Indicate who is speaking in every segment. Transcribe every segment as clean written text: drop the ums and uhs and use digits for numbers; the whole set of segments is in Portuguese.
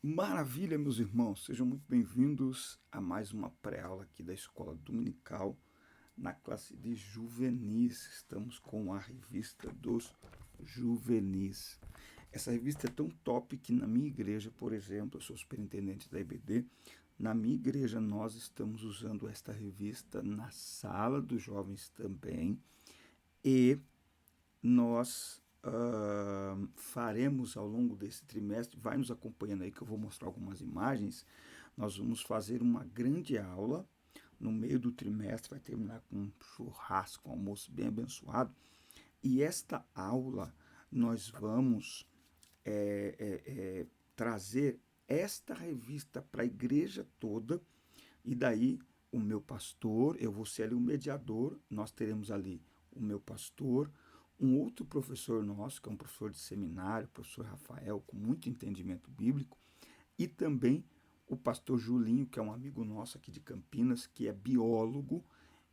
Speaker 1: Maravilha, meus irmãos, sejam muito bem-vindos a mais uma pré-aula aqui da Escola Dominical na classe de juvenis. Estamos com a revista dos juvenis. Essa revista é tão top que na minha igreja, por exemplo, eu sou superintendente da IBD, na minha igreja nós estamos usando esta revista na sala dos jovens também e nós faremos ao longo desse trimestre, vai nos acompanhando aí que eu vou mostrar algumas imagens, nós vamos fazer uma grande aula no meio do trimestre, vai terminar com um churrasco, um almoço bem abençoado, e esta aula nós vamos trazer esta revista para a igreja toda, e daí o meu pastor, eu vou ser ali o mediador, nós teremos ali o meu pastor, um outro professor nosso, que é um professor de seminário, o professor Rafael, com muito entendimento bíblico, e também o pastor Julinho, que é um amigo nosso aqui de Campinas, que é biólogo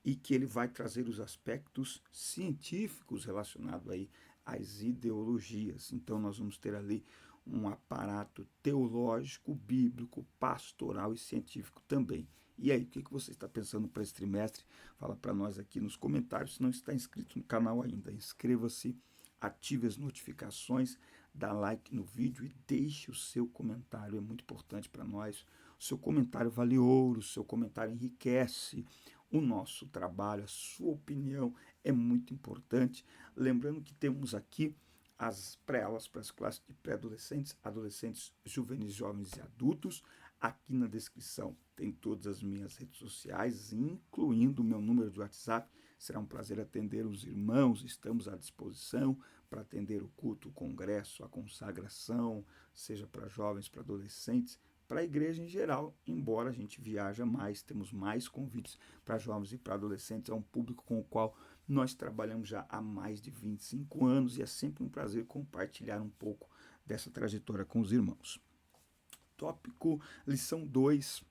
Speaker 1: e que ele vai trazer os aspectos científicos relacionados aí às ideologias. Então nós vamos ter ali um aparato teológico, bíblico, pastoral e científico também. E aí, o que você está pensando para esse trimestre? Fala para nós aqui nos comentários. Se não está inscrito no canal ainda, inscreva-se, ative as notificações, dá like no vídeo e deixe o seu comentário. É muito importante para nós. O seu comentário vale ouro, o seu comentário enriquece o nosso trabalho, a sua opinião é muito importante. Lembrando que temos aqui as pré-aulas para as classes de pré-adolescentes, adolescentes, juvenis, jovens e adultos. Aqui na descrição tem todas as minhas redes sociais, incluindo o meu número de WhatsApp. Será um prazer atender os irmãos, estamos à disposição para atender o culto, o congresso, a consagração, seja para jovens, para adolescentes, para a igreja em geral, embora a gente viaja mais, temos mais convites para jovens e para adolescentes, é um público com o qual nós trabalhamos já há mais de 25 anos e é sempre um prazer compartilhar um pouco dessa trajetória com os irmãos. Tópico, lição 2,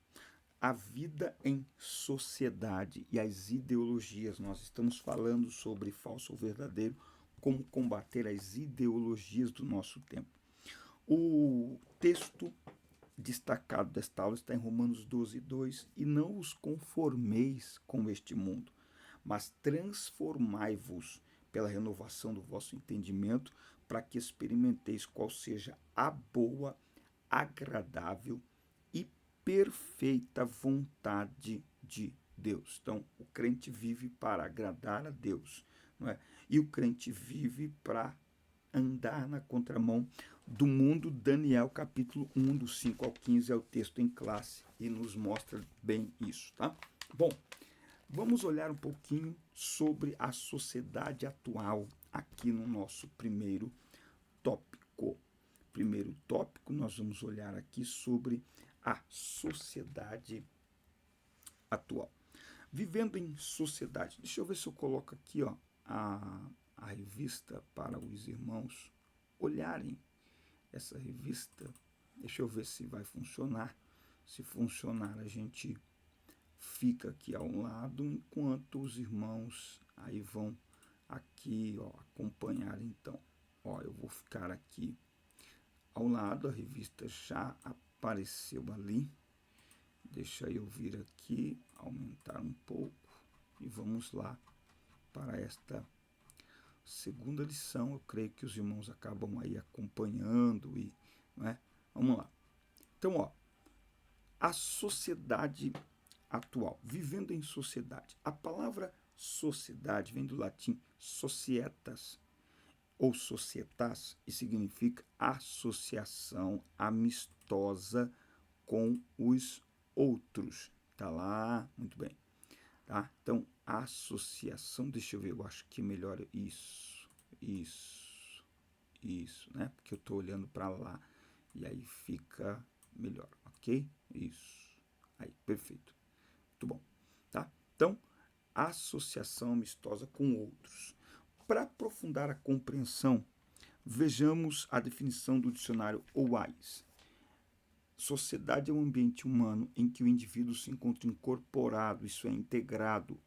Speaker 1: a vida em sociedade e as ideologias. Nós estamos falando sobre falso ou verdadeiro, como combater as ideologias do nosso tempo. O texto destacado desta aula está em Romanos 12, 2, e não os conformeis com este mundo, mas transformai-vos pela renovação do vosso entendimento, para que experimenteis qual seja a boa, agradável e perfeita vontade de Deus. Então, o crente vive para agradar a Deus, não é? E o crente vive para andar na contramão do mundo. Daniel capítulo 1, do 5 ao 15 é o texto em classe e nos mostra bem isso, tá? Bom, vamos olhar um pouquinho sobre a sociedade atual aqui no nosso primeiro tópico. Primeiro tópico, nós vamos olhar aqui sobre a sociedade atual. Vivendo em sociedade. Deixa eu ver se eu coloco aqui ó, a revista para os irmãos olharem essa revista. Deixa eu ver se vai funcionar. Se funcionar, a gente fica aqui ao lado, enquanto os irmãos aí vão aqui ó, acompanhar então. Ó, eu vou ficar aqui ao lado, a revista já apareceu ali. Deixa eu vir aqui, aumentar um pouco e vamos lá para esta segunda lição. Eu creio que os irmãos acabam aí acompanhando e, não é? Vamos lá. Então, ó, a sociedade atual, vivendo em sociedade. A palavra sociedade vem do latim societas ou societas e significa associação amistosa com os outros. Tá lá, muito bem. Tá? Então, associação, deixa eu ver, eu acho que melhor isso, né? Porque eu estou olhando para lá e aí fica melhor, ok? Isso, aí, perfeito. Muito bom, tá? Então, associação amistosa com outros. Para aprofundar a compreensão, vejamos a definição do dicionário OAIS. Sociedade é um ambiente humano em que o indivíduo se encontra incorporado, isso é, integrado.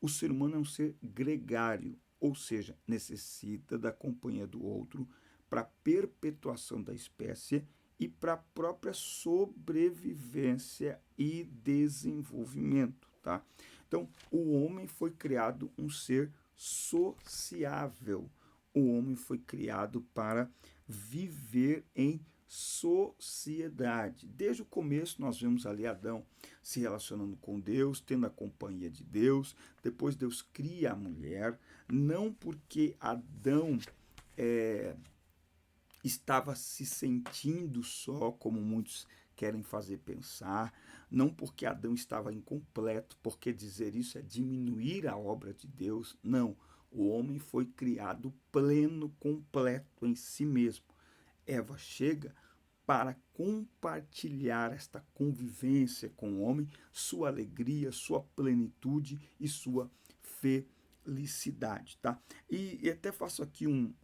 Speaker 1: O ser humano é um ser gregário, ou seja, necessita da companhia do outro para a perpetuação da espécie e para a própria sobrevivência e desenvolvimento, tá? Então, o homem foi criado um ser sociável. O homem foi criado para viver em sociedade. Desde o começo nós vemos ali Adão se relacionando com Deus, tendo a companhia de Deus. Depois Deus cria a mulher, não porque Adão estava se sentindo só, como muitos querem fazer pensar, não porque Adão estava incompleto, porque dizer isso é diminuir a obra de Deus. Não, o homem foi criado pleno, completo em si mesmo. Eva chega para compartilhar esta convivência com o homem, sua alegria, sua plenitude e sua felicidade, tá? E até faço aqui um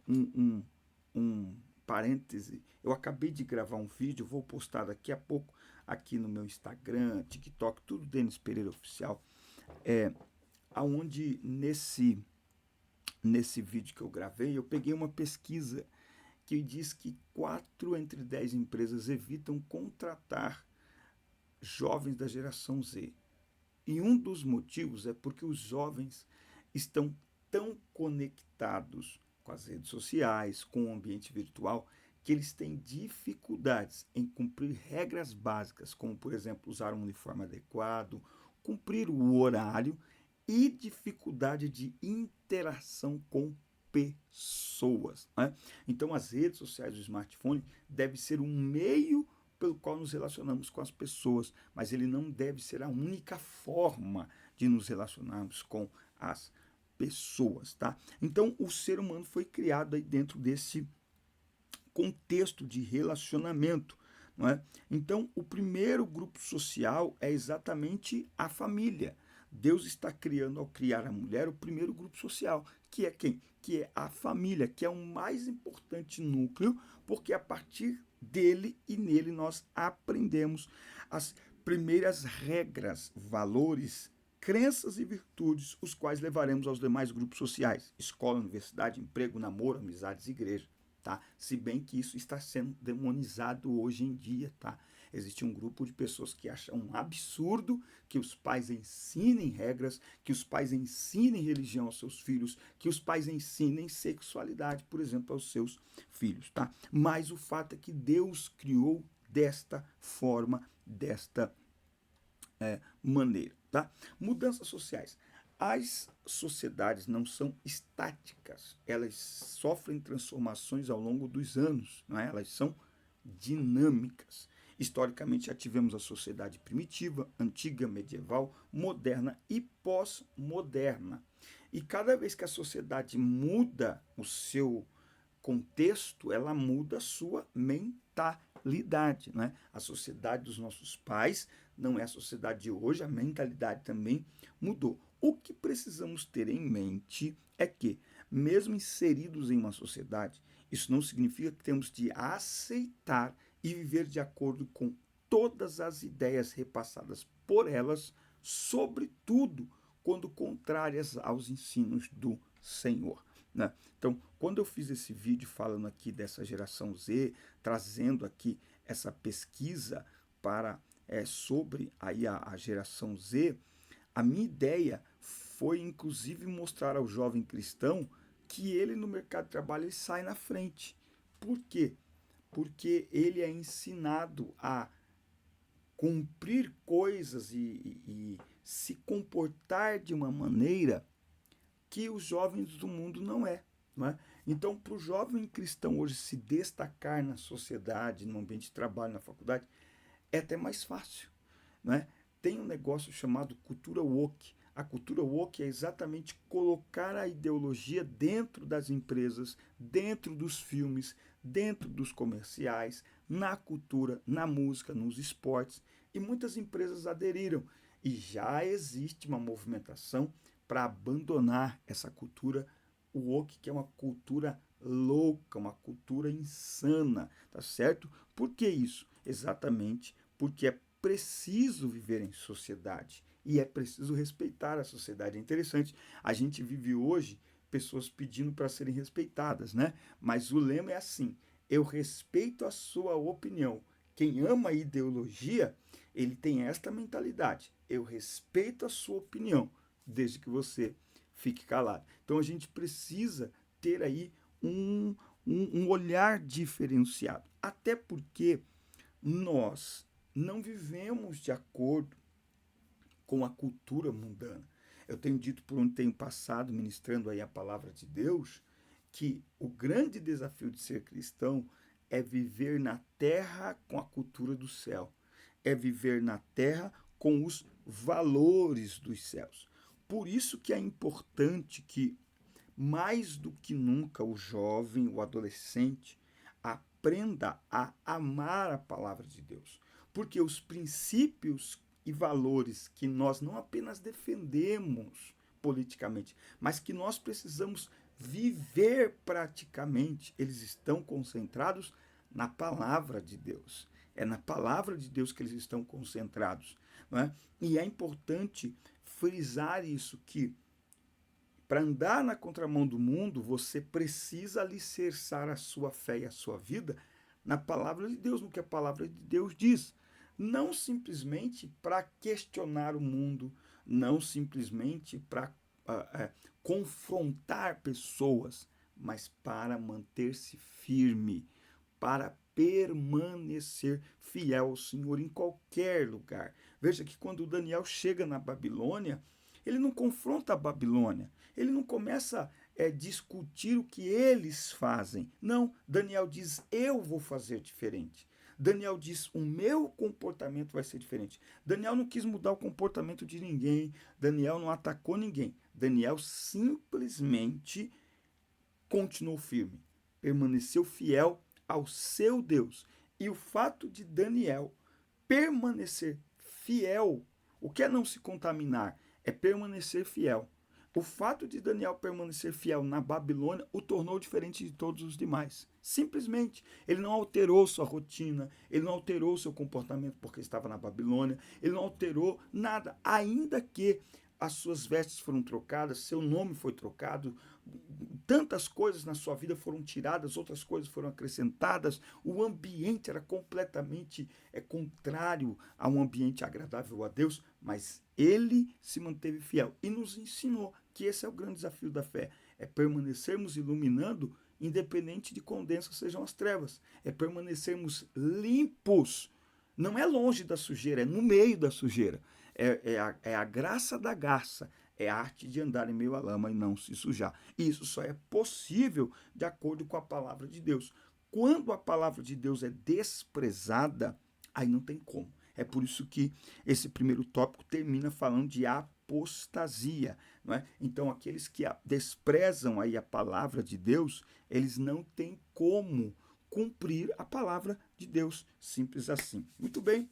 Speaker 1: parêntese. Eu acabei de gravar um vídeo, vou postar daqui a pouco aqui no meu Instagram, TikTok, tudo Denis Pereira Oficial, aonde nesse vídeo que eu gravei, eu peguei uma pesquisa que diz que 4 entre 10 empresas evitam contratar jovens da geração Z. E um dos motivos é porque os jovens estão tão conectados com as redes sociais, com o ambiente virtual, que eles têm dificuldades em cumprir regras básicas, como, por exemplo, usar um uniforme adequado, cumprir o horário e dificuldade de interação com pessoas, né? Então, as redes sociais do smartphone devem ser um meio pelo qual nos relacionamos com as pessoas, mas ele não deve ser a única forma de nos relacionarmos com as pessoas, tá? Então, o ser humano foi criado aí dentro desse contexto de relacionamento, não é? Então, o primeiro grupo social é exatamente a família. Deus está criando, ao criar a mulher, o primeiro grupo social, que é quem? Que é a família, que é o mais importante núcleo, porque a partir dele e nele nós aprendemos as primeiras regras, valores, crenças e virtudes, os quais levaremos aos demais grupos sociais: escola, universidade, emprego, namoro, amizades, igreja. Tá? Se bem que isso está sendo demonizado hoje em dia, tá? Existe um grupo de pessoas que acham um absurdo que os pais ensinem regras, que os pais ensinem religião aos seus filhos, que os pais ensinem sexualidade, por exemplo, aos seus filhos, tá? Mas o fato é que Deus criou desta forma, desta maneira, tá? Mudanças sociais. As sociedades não são estáticas, elas sofrem transformações ao longo dos anos, não é? Elas são dinâmicas. Historicamente já tivemos a sociedade primitiva, antiga, medieval, moderna e pós-moderna. E cada vez que a sociedade muda o seu contexto, ela muda a sua mentalidade, né? A sociedade dos nossos pais não é a sociedade de hoje, a mentalidade também mudou. O que precisamos ter em mente é que, mesmo inseridos em uma sociedade, isso não significa que temos de aceitar e viver de acordo com todas as ideias repassadas por elas, sobretudo quando contrárias aos ensinos do Senhor, né? Então, quando eu fiz esse vídeo falando aqui dessa geração Z, trazendo aqui essa pesquisa para sobre aí a geração Z, a minha ideia foi inclusive mostrar ao jovem cristão que ele no mercado de trabalho ele sai na frente. Por quê? Porque ele é ensinado a cumprir coisas e se comportar de uma maneira que os jovens do mundo não é. Não é? Então, para o jovem cristão hoje se destacar na sociedade, no ambiente de trabalho, na faculdade, é até mais fácil. Não é? Tem um negócio chamado cultura woke. A cultura woke é exatamente colocar a ideologia dentro das empresas, dentro dos filmes, dentro dos comerciais, na cultura, na música, nos esportes. E muitas empresas aderiram. E já existe uma movimentação para abandonar essa cultura woke, que é uma cultura louca, uma cultura insana, tá certo? Por que isso? Exatamente porque é preciso viver em sociedade e é preciso respeitar a sociedade. É interessante, a gente vive hoje pessoas pedindo para serem respeitadas, né? Mas o lema é assim: eu respeito a sua opinião. Quem ama a ideologia, ele tem esta mentalidade. Eu respeito a sua opinião, desde que você fique calado. Então a gente precisa ter aí um olhar diferenciado. Até porque nós não vivemos de acordo com a cultura mundana. Eu tenho dito por onde tenho passado, ministrando aí a palavra de Deus, que o grande desafio de ser cristão é viver na terra com a cultura do céu, é viver na terra com os valores dos céus. Por isso que é importante que, mais do que nunca, o jovem, o adolescente, aprenda a amar a palavra de Deus. Porque os princípios e valores que nós não apenas defendemos politicamente, mas que nós precisamos viver praticamente, eles estão concentrados na palavra de Deus. É na palavra de Deus que eles estão concentrados. Não é? E é importante frisar isso, que para andar na contramão do mundo, você precisa alicerçar a sua fé e a sua vida na palavra de Deus, no que a palavra de Deus diz. Não simplesmente para questionar o mundo, não simplesmente para confrontar pessoas, mas para manter-se firme, para permanecer fiel ao Senhor em qualquer lugar. Veja que quando Daniel chega na Babilônia, ele não confronta a Babilônia, ele não começa a discutir o que eles fazem. Não, Daniel diz, eu vou fazer diferente. Daniel diz, o meu comportamento vai ser diferente. Daniel não quis mudar o comportamento de ninguém, Daniel não atacou ninguém. Daniel simplesmente continuou firme, permaneceu fiel ao seu Deus. E o fato de Daniel permanecer fiel, o que é não se contaminar? É permanecer fiel. O fato de Daniel permanecer fiel na Babilônia o tornou diferente de todos os demais. Simplesmente, ele não alterou sua rotina, ele não alterou seu comportamento porque estava na Babilônia, ele não alterou nada, ainda que as suas vestes foram trocadas, seu nome foi trocado, tantas coisas na sua vida foram tiradas, outras coisas foram acrescentadas, o ambiente era completamente contrário a um ambiente agradável a Deus, mas ele se manteve fiel e nos ensinou que esse é o grande desafio da fé, é permanecermos iluminando independente de quão densas sejam as trevas, é permanecermos limpos, não é longe da sujeira, é no meio da sujeira, é a graça da garça, é a arte de andar em meio à lama e não se sujar. E isso só é possível de acordo com a palavra de Deus. Quando a palavra de Deus é desprezada, aí não tem como. É por isso que esse primeiro tópico termina falando de apostasia. Não é? Então, aqueles que desprezam aí a palavra de Deus, eles não têm como cumprir a palavra de Deus. Simples assim. Muito bem.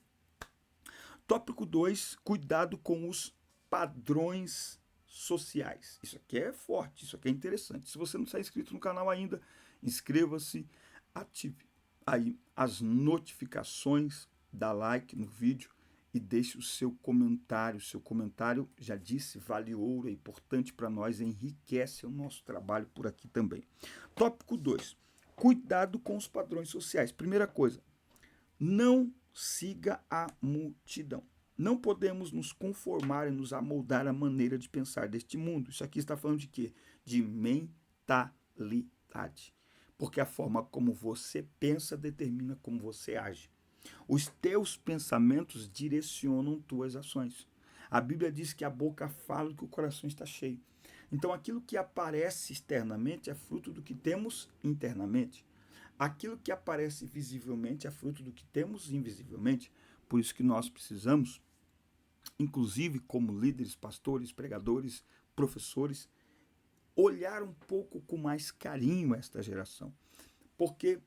Speaker 1: Tópico 2, cuidado com os padrões sociais. Isso aqui é forte, isso aqui é interessante. Se você não está inscrito no canal ainda, inscreva-se, ative aí as notificações, dá like no vídeo e deixe o seu comentário. Seu comentário, já disse, vale ouro, é importante para nós, enriquece o nosso trabalho por aqui também. Tópico 2, cuidado com os padrões sociais. Primeira coisa, não siga a multidão. Não podemos nos conformar e nos amoldar à maneira de pensar deste mundo. Isso aqui está falando de quê? De mentalidade. Porque a forma como você pensa determina como você age. Os teus pensamentos direcionam tuas ações. A Bíblia diz que a boca fala que o coração está cheio. Então, aquilo que aparece externamente é fruto do que temos internamente. Aquilo que aparece visivelmente é fruto do que temos invisivelmente. Por isso que nós precisamos, inclusive como líderes, pastores, pregadores, professores, olhar um pouco com mais carinho esta geração. Porque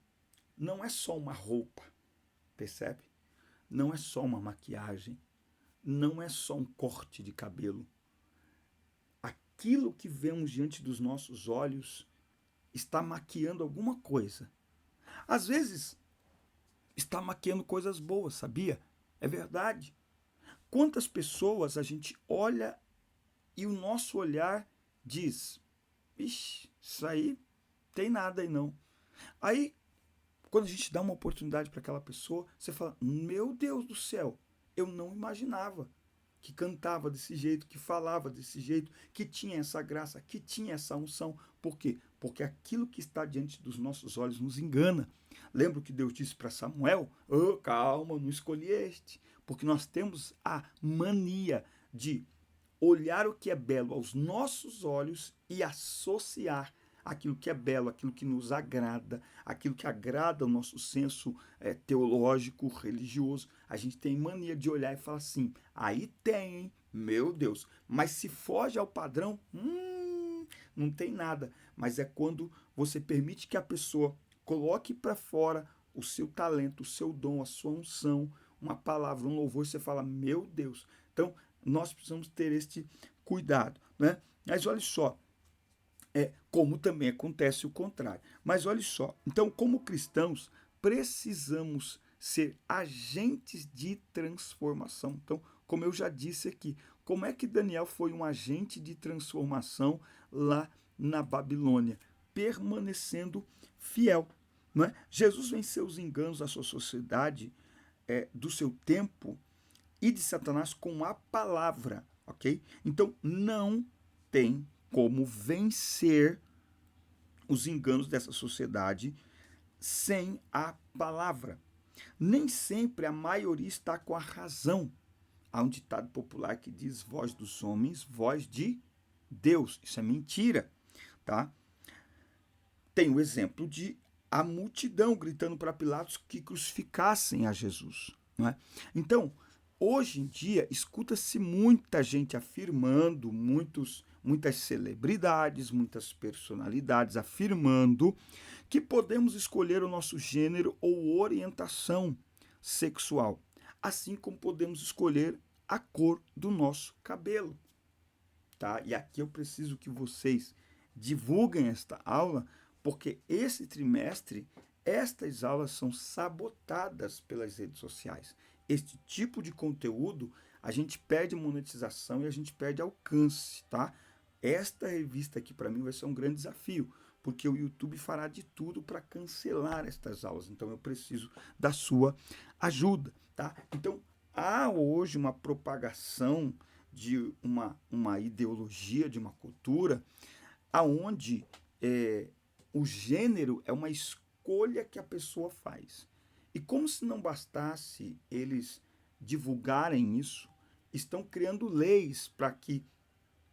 Speaker 1: não é só uma roupa, percebe? Não é só uma maquiagem, não é só um corte de cabelo. Aquilo que vemos diante dos nossos olhos está maquiando alguma coisa. Às vezes, está maquiando coisas boas, sabia? É verdade. Quantas pessoas a gente olha e o nosso olhar diz, ixi, isso aí tem nada aí não. Aí, Quando a gente dá uma oportunidade para aquela pessoa, você fala, meu Deus do céu, eu não imaginava que cantava desse jeito, que falava desse jeito, que tinha essa graça, que tinha essa unção. Por quê? Porque aquilo que está diante dos nossos olhos nos engana. Lembra o que Deus disse para Samuel? Oh, calma, não escolhi este. Porque nós temos a mania de olhar o que é belo aos nossos olhos e associar aquilo que é belo, aquilo que nos agrada, aquilo que agrada o nosso senso teológico, religioso. A gente tem mania de olhar e falar assim, aí tem, hein? Meu Deus. Mas se foge ao padrão, não tem nada. Mas é quando você permite que a pessoa coloque para fora o seu talento, o seu dom, a sua unção, uma palavra, um louvor, e você fala, meu Deus. Então, nós precisamos ter este cuidado, né? Mas olha só, como também acontece o contrário. Mas olha só, então, como cristãos, precisamos ser agentes de transformação. Então, como eu já disse aqui, como é que Daniel foi um agente de transformação lá na Babilônia? Permanecendo fiel. Não é? Jesus venceu os enganos da sua sociedade, do seu tempo, e de Satanás com a palavra, ok? Então, não tem como vencer os enganos dessa sociedade sem a palavra. Nem sempre a maioria está com a razão. Há um ditado popular que diz voz dos homens, voz de Deus. Isso é mentira, tá? Tem o exemplo de a multidão gritando para Pilatos que crucificassem a Jesus, não é? Então, hoje em dia, escuta-se muita gente afirmando, muitas celebridades, muitas personalidades afirmando que podemos escolher o nosso gênero ou orientação sexual, assim como podemos escolher a cor do nosso cabelo, tá? E aqui eu preciso que vocês divulguem esta aula, porque esse trimestre estas aulas são sabotadas pelas redes sociais. Este tipo de conteúdo, a gente perde monetização e a gente perde alcance, tá? Esta revista aqui para mim vai ser um grande desafio, porque o YouTube fará de tudo para cancelar estas aulas. Então eu preciso da sua ajuda, tá? Então há hoje uma propagação de uma ideologia, de uma cultura, aonde o gênero é uma escolha que a pessoa faz. E como se não bastasse eles divulgarem isso, estão criando leis para que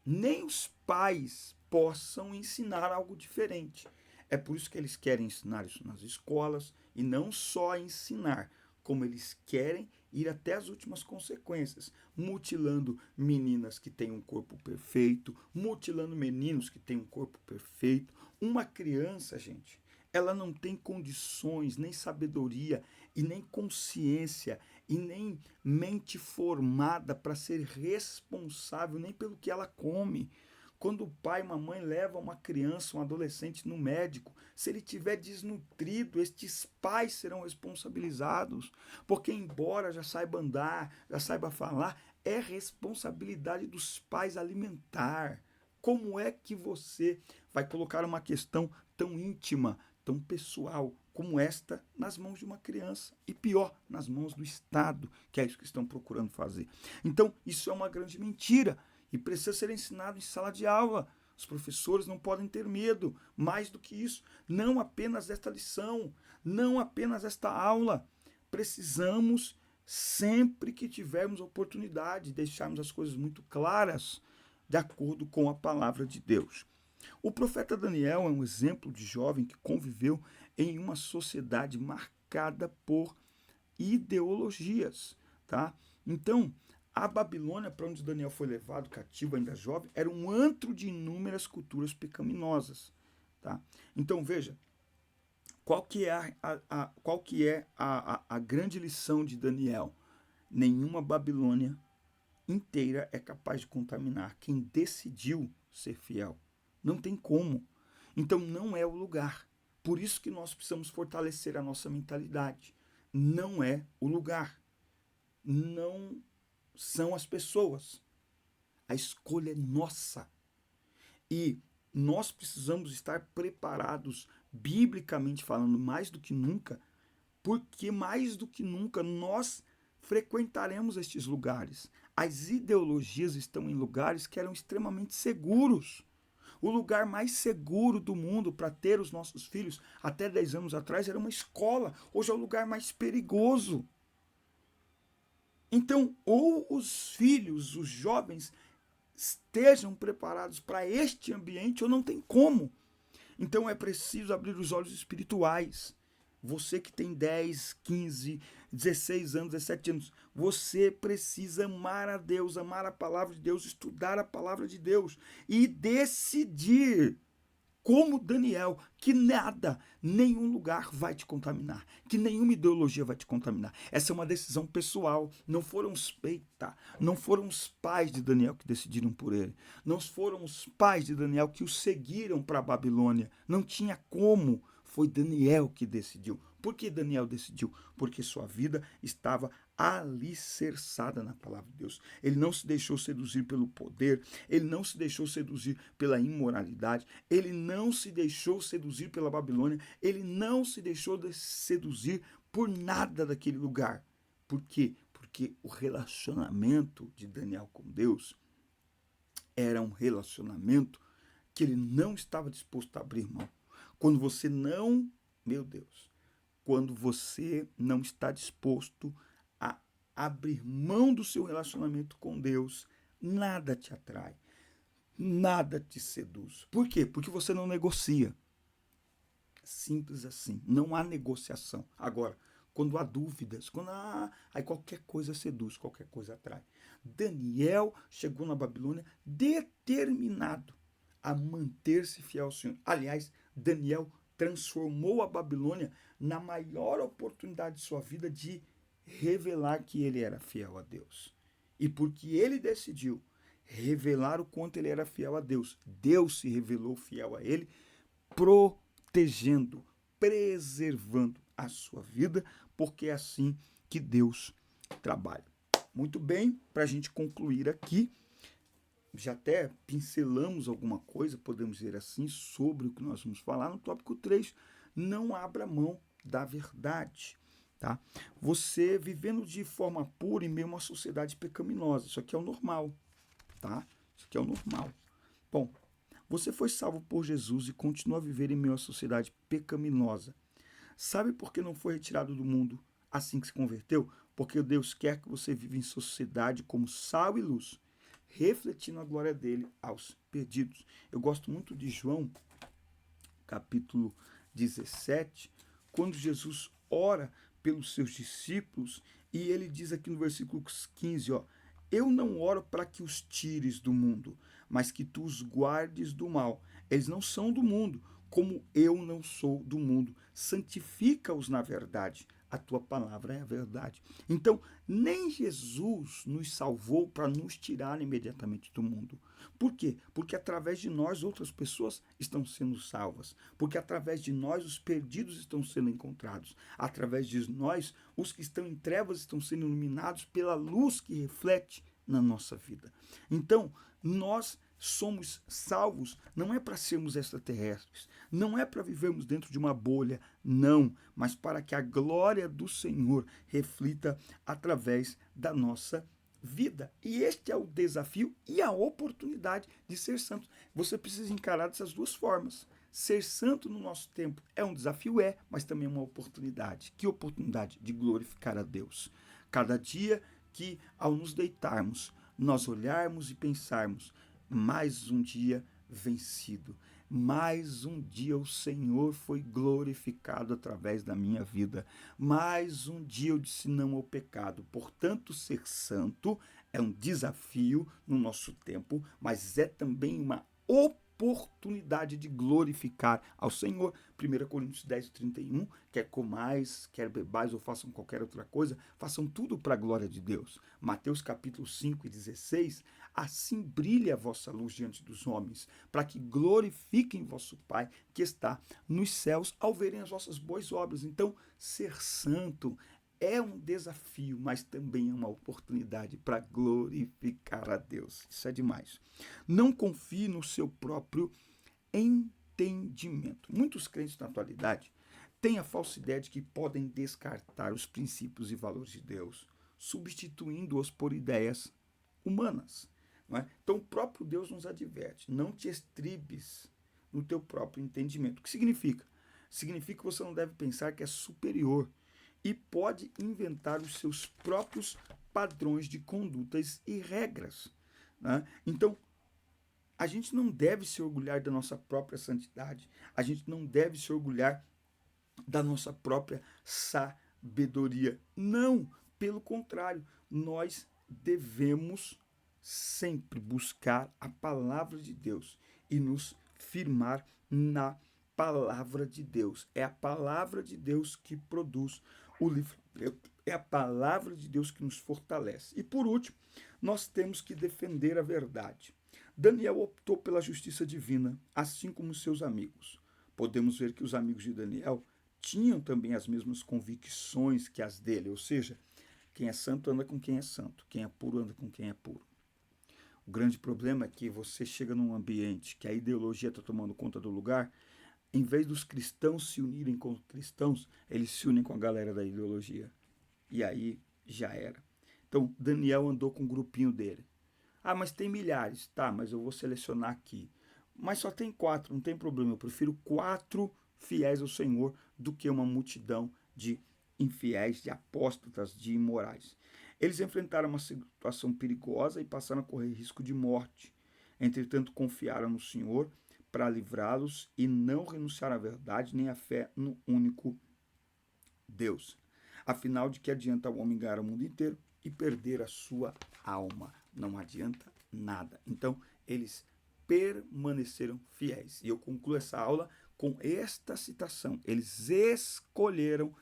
Speaker 1: nem os pais possam ensinar algo diferente. É por isso que eles querem ensinar isso nas escolas, e não só ensinar, como eles querem ir até as últimas consequências, mutilando meninas que têm um corpo perfeito, mutilando meninos que têm um corpo perfeito. Uma criança, gente, ela não tem condições, nem sabedoria, e nem consciência, e nem mente formada para ser responsável nem pelo que ela come. Quando o pai e uma mãe levam uma criança, um adolescente no médico, se ele estiver desnutrido, estes pais serão responsabilizados, porque embora já saiba andar, já saiba falar, é responsabilidade dos pais alimentar. Como é que você vai colocar uma questão tão íntima, tão pessoal como esta nas mãos de uma criança? E pior, nas mãos do Estado, que é isso que estão procurando fazer. Então, isso é uma grande mentira e precisa ser ensinado em sala de aula. Os professores não podem ter medo. Mais do que isso, não apenas esta lição, não apenas esta aula. Precisamos, sempre que tivermos oportunidade, deixarmos as coisas muito claras, de acordo com a palavra de Deus. O profeta Daniel é um exemplo de jovem que conviveu em uma sociedade marcada por ideologias, tá? Então, a Babilônia, para onde Daniel foi levado cativo ainda jovem, era um antro de inúmeras culturas pecaminosas, tá? Então, veja, qual que é a grande lição de Daniel? Nenhuma Babilônia inteira é capaz de contaminar quem decidiu ser fiel. Não tem como. Então não é o lugar. Por isso que nós precisamos fortalecer a nossa mentalidade. Não é o lugar. Não são as pessoas. A escolha é nossa. E nós precisamos estar preparados, biblicamente falando, mais do que nunca, porque mais do que nunca nós frequentaremos estes lugares. As ideologias estão em lugares que eram extremamente seguros. O lugar mais seguro do mundo para ter os nossos filhos, até 10 anos atrás, era uma escola. Hoje é o lugar mais perigoso. Então, ou os filhos, os jovens, estejam preparados para este ambiente ou não tem como. Então é preciso abrir os olhos espirituais. Você que tem 10, 15, 16 anos, 17 anos, você precisa amar a Deus, amar a palavra de Deus, estudar a palavra de Deus e decidir, como Daniel, que nada, nenhum lugar vai te contaminar, que nenhuma ideologia vai te contaminar. Essa é uma decisão pessoal. Não foram não foram os pais de Daniel que decidiram por ele. Não foram os pais de Daniel que o seguiram para a Babilônia. Não tinha como. Foi Daniel que decidiu. Por que Daniel decidiu? Porque sua vida estava alicerçada na palavra de Deus. Ele não se deixou seduzir pelo poder, ele não se deixou seduzir pela imoralidade, ele não se deixou seduzir pela Babilônia, ele não se deixou seduzir por nada daquele lugar. Por quê? Porque o relacionamento de Daniel com Deus era um relacionamento que ele não estava disposto a abrir mão. Quando você não, meu Deus, quando você não está disposto a abrir mão do seu relacionamento com Deus, nada te atrai, nada te seduz. Por quê? Porque você não negocia. Simples assim, não há negociação. Agora, quando há dúvidas, aí qualquer coisa seduz, qualquer coisa atrai. Daniel chegou na Babilônia determinado a manter-se fiel ao Senhor. Aliás, Daniel transformou a Babilônia na maior oportunidade de sua vida de revelar que ele era fiel a Deus. E porque ele decidiu revelar o quanto ele era fiel a Deus, Deus se revelou fiel a ele, protegendo, preservando a sua vida, porque é assim que Deus trabalha. Muito bem, para a gente concluir aqui, já até pincelamos alguma coisa, podemos dizer assim, sobre o que nós vamos falar no tópico 3. Não abra mão da verdade. Tá? Você vivendo de forma pura em meio a uma sociedade pecaminosa. Isso aqui é o normal. Tá? Isso aqui é o normal. Bom, você foi salvo por Jesus e continua a viver em meio a sociedade pecaminosa. Sabe por que não foi retirado do mundo assim que se converteu? Porque Deus quer que você viva em sociedade como sal e luz, refletindo a glória dele aos perdidos. Eu gosto muito de João, capítulo 17, quando Jesus ora pelos seus discípulos, e ele diz aqui no versículo 15, ó, eu não oro para que os tires do mundo, mas que tu os guardes do mal. Eles não são do mundo, como eu não sou do mundo. Santifica-os na verdade. A tua palavra é a verdade. Então, nem Jesus nos salvou para nos tirar imediatamente do mundo. Por quê? Porque através de nós outras pessoas estão sendo salvas. Porque através de nós os perdidos estão sendo encontrados. Através de nós os que estão em trevas estão sendo iluminados pela luz que reflete na nossa vida. Então, nós somos salvos não é para sermos extraterrestres, não é para vivermos dentro de uma bolha, não, mas para que a glória do Senhor reflita através da nossa vida. E este é o desafio e a oportunidade de ser santo. Você precisa encarar dessas duas formas. Ser santo no nosso tempo é um desafio, mas também é uma oportunidade. Que oportunidade? De glorificar a Deus. Cada dia que, ao nos deitarmos, nós olharmos e pensarmos, mais um dia vencido, mais um dia o Senhor foi glorificado através da minha vida, mais um dia eu disse não ao pecado. Portanto, ser santo é um desafio no nosso tempo, mas é também uma oportunidade de glorificar ao Senhor. 1 Coríntios 10:31, quer comais, quer bebais ou façam qualquer outra coisa, façam tudo para a glória de Deus. Mateus capítulo 5:16, assim brilha a vossa luz diante dos homens, para que glorifiquem vosso Pai que está nos céus ao verem as vossas boas obras. Então, ser santo é um desafio, mas também é uma oportunidade para glorificar a Deus. Isso é demais. Não confie no seu próprio entendimento. Muitos crentes na atualidade têm a falsa ideia de que podem descartar os princípios e valores de Deus, substituindo-os por ideias humanas. Não é? Então o próprio Deus nos adverte, não te estribes no teu próprio entendimento. O que significa? Significa que você não deve pensar que é superior e pode inventar os seus próprios padrões de condutas e regras. Né? Então, a gente não deve se orgulhar da nossa própria santidade, a gente não deve se orgulhar da nossa própria sabedoria. Não, pelo contrário, nós devemos sempre buscar a palavra de Deus e nos firmar na palavra de Deus. É a palavra de Deus que produz o livramento. É a palavra de Deus que nos fortalece. E por último, nós temos que defender a verdade. Daniel optou pela justiça divina, assim como seus amigos. Podemos ver que os amigos de Daniel tinham também as mesmas convicções que as dele, ou seja, quem é santo anda com quem é santo, quem é puro anda com quem é puro. O grande problema é que você chega num ambiente que a ideologia está tomando conta do lugar, em vez dos cristãos se unirem com os cristãos, eles se unem com a galera da ideologia. E aí já era. Então, Daniel andou com o grupinho dele. Ah, mas tem milhares. Tá, mas eu vou selecionar aqui. Mas só tem 4, não tem problema. Eu prefiro 4 fiéis ao Senhor do que uma multidão de infiéis, de apóstatas, de imorais. Eles enfrentaram uma situação perigosa e passaram a correr risco de morte. Entretanto, confiaram no Senhor para livrá-los e não renunciaram à verdade nem à fé no único Deus. Afinal, de que adianta o homem ganhar o mundo inteiro e perder a sua alma? Não adianta nada. Então, eles permaneceram fiéis. E eu concluo essa aula com esta citação. Eles escolheram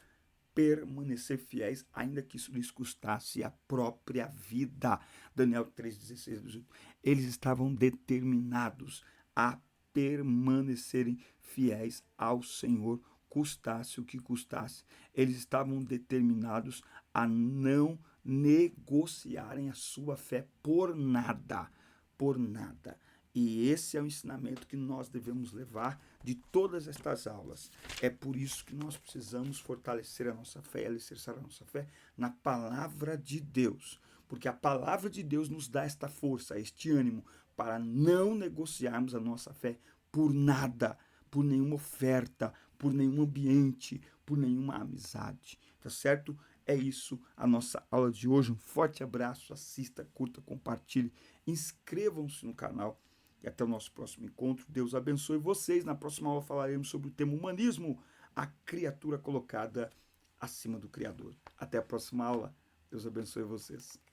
Speaker 1: permanecer fiéis, ainda que isso lhes custasse a própria vida. Daniel 3:16, 18. Eles estavam determinados a permanecerem fiéis ao Senhor, custasse o que custasse. Eles estavam determinados a não negociarem a sua fé por nada, por nada. E esse é o ensinamento que nós devemos levar de todas estas aulas. É por isso que nós precisamos fortalecer a nossa fé, alicerçar a nossa fé na palavra de Deus. Porque a palavra de Deus nos dá esta força, este ânimo, para não negociarmos a nossa fé por nada, por nenhuma oferta, por nenhum ambiente, por nenhuma amizade. Tá certo? É isso a nossa aula de hoje. Um forte abraço, assista, curta, compartilhe, inscrevam-se no canal e até o nosso próximo encontro. Deus abençoe vocês. Na próxima aula falaremos sobre o tema humanismo, a criatura colocada acima do Criador. Até a próxima aula. Deus abençoe vocês.